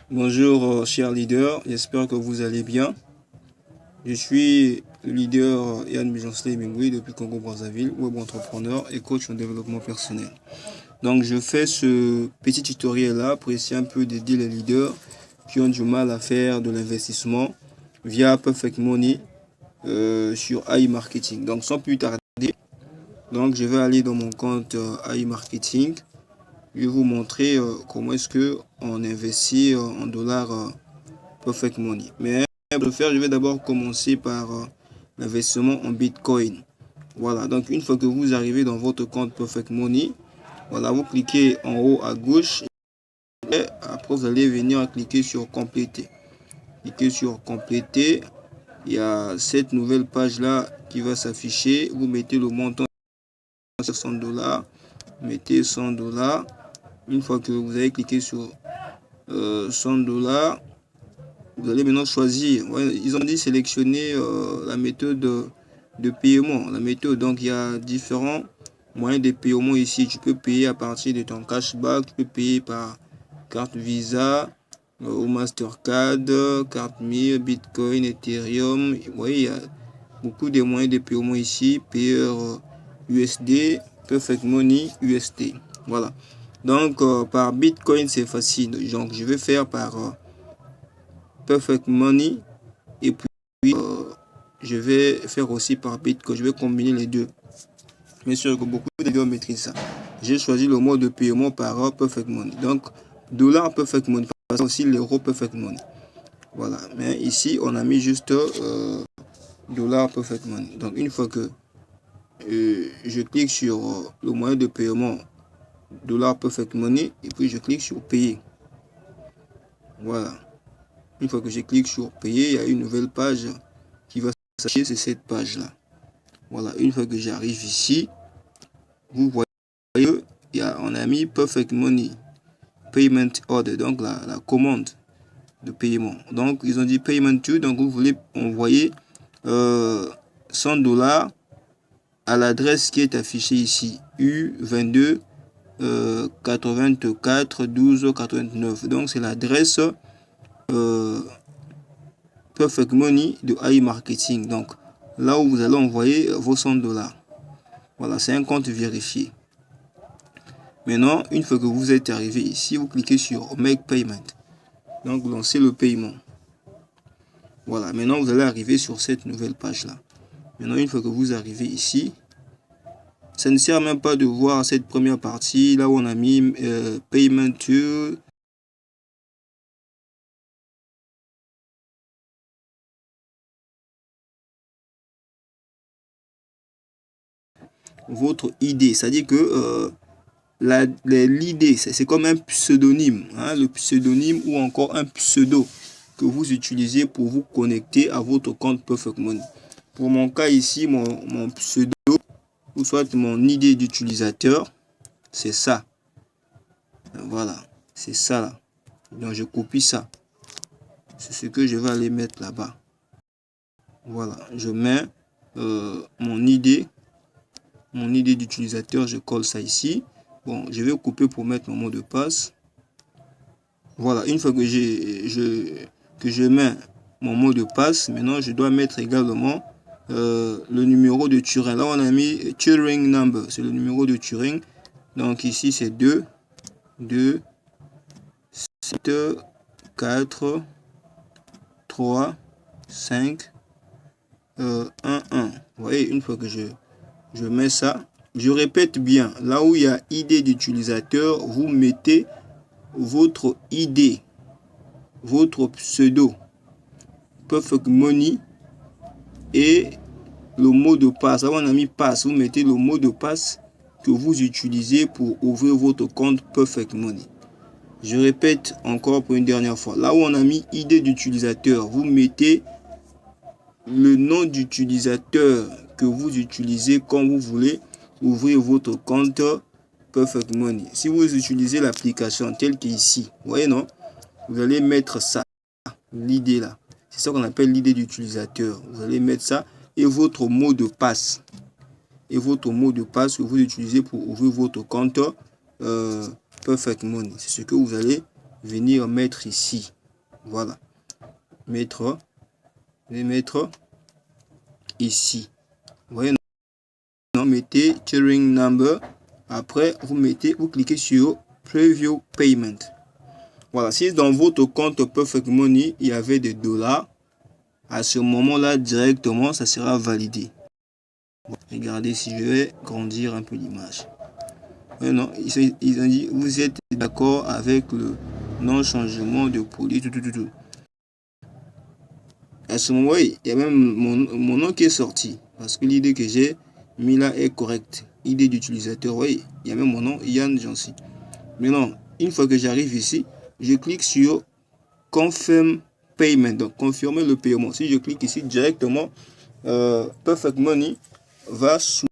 Bonjour chers leaders, j'espère que vous allez bien. Je suis le leader Yann Bijonsley Mingui depuis Congo-Brazzaville, web entrepreneur et coach en développement personnel. Donc je fais ce petit tutoriel là pour essayer un peu d'aider les leaders qui ont du mal à faire de l'investissement via Perfect Money sur AI Marketing. Donc sans plus tarder, je vais aller dans mon compte AI Marketing. Je vais vous montrer comment est-ce que on investit en dollars Perfect Money. Mais pour le faire, je vais d'abord commencer par l'investissement en Bitcoin. Voilà, donc une fois que vous arrivez dans votre compte Perfect Money, voilà, vous cliquez en haut à gauche et après vous allez venir cliquer sur compléter. Cliquez sur compléter. Il y a cette nouvelle page là qui va s'afficher. Vous mettez le montant sur $100. Mettez $100. Une fois que vous avez cliqué sur $100, vous allez maintenant choisir. Ouais, ils ont dit sélectionner la méthode de paiement. La méthode, donc il y a différents moyens de paiement ici. Tu peux payer à partir de ton cashback, tu peux payer par carte Visa ou Mastercard, carte Mir, Bitcoin, Ethereum. Vous voyez, il y a beaucoup de moyens de paiement ici. Payeur USD, Perfect Money, USD. Voilà. Donc par Bitcoin c'est facile. Donc je vais faire par Perfect Money et puis je vais faire aussi par Bitcoin. Je vais combiner les deux. Bien sûr que beaucoup de gens maîtrisent ça. J'ai choisi le mode de paiement par Perfect Money. Donc dollar Perfect Money, aussi l'euro Perfect Money. Voilà. Mais ici on a mis juste dollar Perfect Money. Donc une fois que je clique sur le moyen de paiement dollar Perfect Money et puis je clique sur payer. Voilà. Une fois que je clique sur payer, il y a une nouvelle page qui va s'afficher, c'est cette page là. Voilà, une fois que j'arrive ici, vous voyez, on a mis Perfect Money Payment Order, donc la commande de paiement. Donc ils ont dit Payment to, donc vous voulez envoyer $100 à l'adresse qui est affichée ici, U22 84 12 89. Donc c'est l'adresse Perfect Money de AI Marketing. Donc là où vous allez envoyer vos $100. Voilà, c'est un compte vérifié. Maintenant, une fois que vous êtes arrivé ici, vous cliquez sur Make Payment. Donc lancez le paiement. Voilà, maintenant vous allez arriver sur cette nouvelle page là. Maintenant, une fois que vous arrivez ici, ça ne sert même pas de voir cette première partie là où on a mis Payment to. Votre idée, c'est-à-dire que l'idée, c'est comme un pseudonyme, hein, le pseudonyme ou encore un pseudo que vous utilisez pour vous connecter à votre compte Perfect Money. Pour mon cas ici, mon pseudo ou soit mon idée d'utilisateur, c'est ça. Voilà, c'est ça là. Donc je copie ça. C'est ce que je vais aller mettre là-bas. Voilà, je mets mon idée d'utilisateur, je colle ça ici. Bon, je vais couper pour mettre mon mot de passe. Voilà, une fois que je mets mon mot de passe, maintenant je dois mettre également le numéro de Turing. Là on a mis Turing number, c'est le numéro de Turing. Donc ici c'est 2 7 4 3 5 1 1. Vous voyez, une fois que je mets ça, je répète bien, là où il y a ID d'utilisateur, vous mettez votre ID, votre pseudo, Perfect Money et le mot de passe. Là, on a mis passe, vous mettez le mot de passe que vous utilisez pour ouvrir votre compte Perfect Money. Je répète encore pour une dernière fois. Là où on a mis ID d'utilisateur, vous mettez le nom d'utilisateur que vous utilisez quand vous voulez ouvrir votre compte Perfect Money. Si vous utilisez l'application telle qu'ici, vous voyez non, vous allez mettre ça, l'idée là. C'est ça qu'on appelle l'idée d'utilisateur. Vous allez mettre ça et votre mot de passe. Et votre mot de passe que vous utilisez pour ouvrir votre compte Perfect Money. C'est ce que vous allez venir mettre ici. Voilà. Je vais mettre ici. Vous voyez, mettez Turing Number. Après, vous cliquez sur Preview Payment. Voilà, si dans votre compte Perfect Money, il y avait des $, à ce moment-là, directement, ça sera validé. Bon, regardez si je vais grandir un peu l'image. Non, ils ont dit, vous êtes d'accord avec le non-changement de produit, tout. À ce moment, il y a même mon nom qui est sorti. Parce que l'idée que j'ai mis là est correcte. Idée d'utilisateur, oui, il y a même mon nom, Yann Jancy. Maintenant, une fois que j'arrive ici, je clique sur Confirm Payment, donc confirmer le paiement. Si je clique ici directement, Perfect Money va sous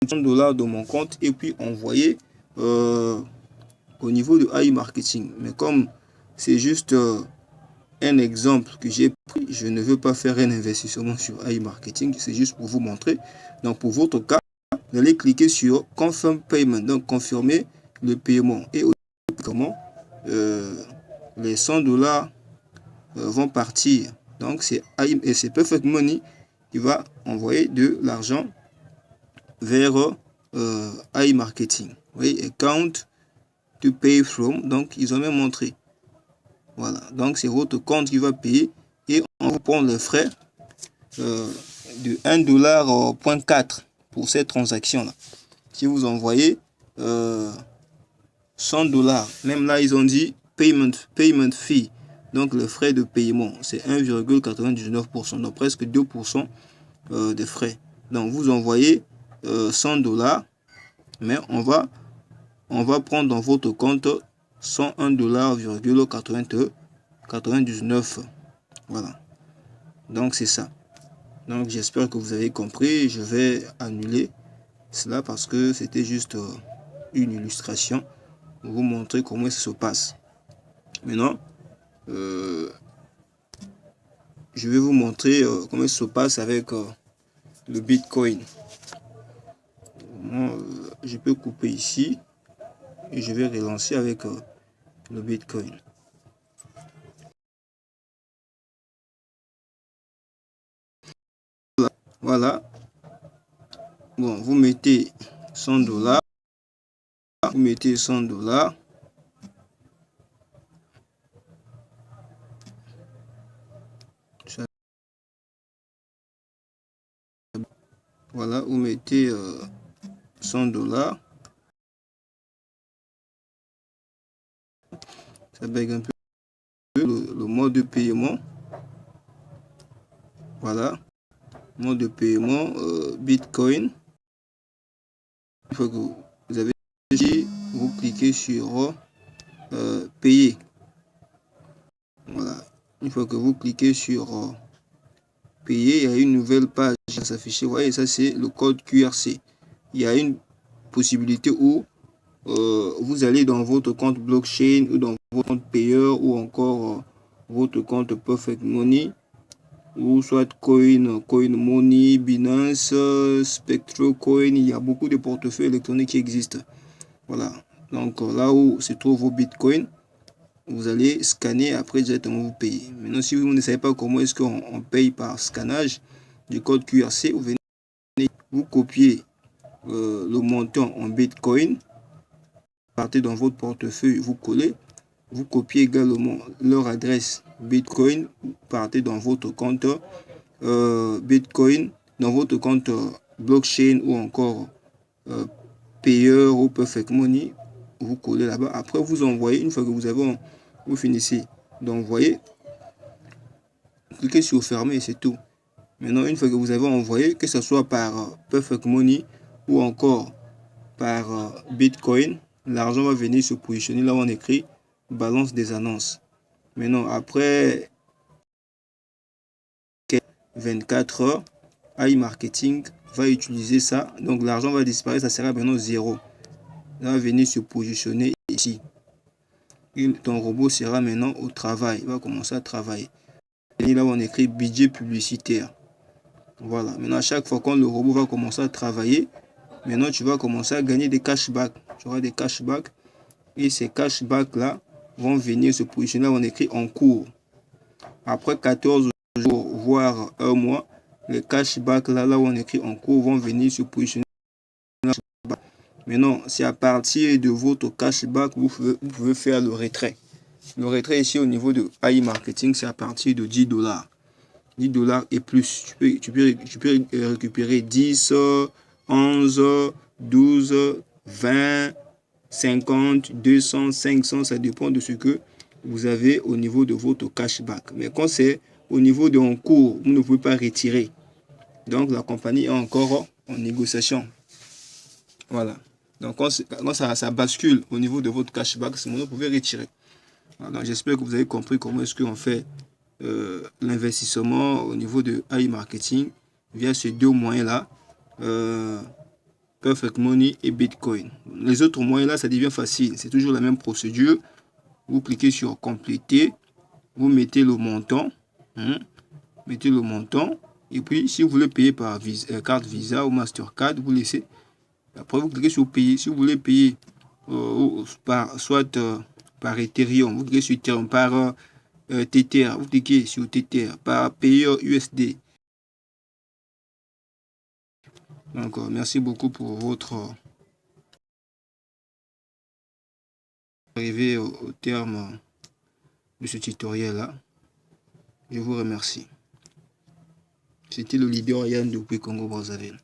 $100 de mon compte et puis envoyer au niveau de AI Marketing. Mais comme c'est juste un exemple que j'ai pris, je ne veux pas faire un investissement sur AI Marketing, c'est juste pour vous montrer. Donc pour votre cas, vous allez cliquer sur Confirm Payment, donc confirmer le paiement. Et comment les $100 vont partir. Donc c'est Perfect Money qui va envoyer de l'argent vers AI Marketing. Vous voyez, account to pay from. Donc ils ont même montré. Voilà, donc c'est votre compte qui va payer et on vous prend les frais de $1.4 pour cette transaction là. Si vous envoyez $100, même là ils ont dit payment fee, donc le frais de paiement c'est 1,99%, donc presque 2% de frais. Donc vous envoyez $100, mais on va prendre dans votre compte $101,99. Voilà, donc c'est ça. Donc j'espère que vous avez compris. Je vais annuler cela parce que c'était juste une illustration pour vous montrer comment ça se passe. Maintenant je vais vous montrer comment ça se passe avec le Bitcoin. Je peux couper ici et je vais relancer avec le Bitcoin. Voilà. Bon, vous mettez $100. Vous mettez $100. Voilà, vous mettez $100. Ça bègue un peu le mode de paiement. Voilà, mode de paiement Bitcoin. Une fois que vous avez ici, vous cliquez sur payer. Voilà, une fois que vous cliquez sur payer, il y a une nouvelle page qui va s'afficher. Vous voyez, ça c'est le code QRC. Il y a une possibilité où vous allez dans votre compte blockchain ou dans votre compte payeur ou encore votre compte Perfect Money ou soit Coin Money, Binance, SpectroCoin. Il y a beaucoup de portefeuilles électroniques qui existent. Voilà, donc là où se trouvent vos bitcoins, vous allez scanner, après directement vous payer. Maintenant, si vous ne savez pas comment est-ce qu'on paye par scannage du code QRC, vous venez, vous copiez le montant en bitcoin, partez dans votre portefeuille, vous collez, vous copiez également leur adresse bitcoin, partez dans votre compte bitcoin, dans votre compte blockchain ou encore payeur ou Perfect Money, vous collez là-bas. Après, vous envoyez. Une fois que vous finissez d'envoyer, cliquez sur fermer et c'est tout. Maintenant, une fois que vous avez envoyé, que ce soit par Perfect Money ou encore par Bitcoin, l'argent va venir se positionner là où on écrit balance des annonces. Maintenant, après 24 heures, AI Marketing va utiliser ça. Donc, l'argent va disparaître, ça sera maintenant 0. Ça va venir se positionner ici. Et ton robot sera maintenant au travail. Il va commencer à travailler. Et là, on écrit budget publicitaire. Voilà. Maintenant, à chaque fois quand le robot va commencer à travailler, maintenant, tu vas commencer à gagner des cashbacks. Tu auras des cashbacks. Et ces cashbacks-là vont venir se positionner. Là, on écrit en cours. Après 14 jours, voire un mois, les cashbacks, là où on écrit en cours, vont venir se positionner. Maintenant, c'est à partir de votre cashback que vous pouvez faire le retrait. Le retrait ici au niveau de AI Marketing, c'est à partir de 10 $. 10 $ et plus. Tu peux récupérer 10, 11, 12, 20, 50, 200, 500. Ça dépend de ce que vous avez au niveau de votre cashback. Mais quand c'est au niveau d'un cours, vous ne pouvez pas retirer. Donc, la compagnie est encore en négociation. Voilà. Donc, quand ça bascule au niveau de votre cashback, c'est moment vous pouvez retirer. Voilà. J'espère que vous avez compris comment est-ce qu'on fait l'investissement au niveau de AI Marketing via ces deux moyens-là, Perfect Money et Bitcoin. Les autres moyens-là, ça devient facile. C'est toujours la même procédure. Vous cliquez sur compléter, vous mettez le montant, mettez le montant, et puis si vous voulez payer par carte Visa ou Mastercard, vous laissez. Après, vous cliquez sur payer. Si vous voulez payer soit par Ethereum, vous cliquez sur Ethereum, par Tether, vous cliquez sur Tether, par payeur USD. Donc, merci beaucoup pour votre arrivée au terme de ce tutoriel-là. Je vous remercie. C'était le leader Yann depuis Congo-Brazzaville.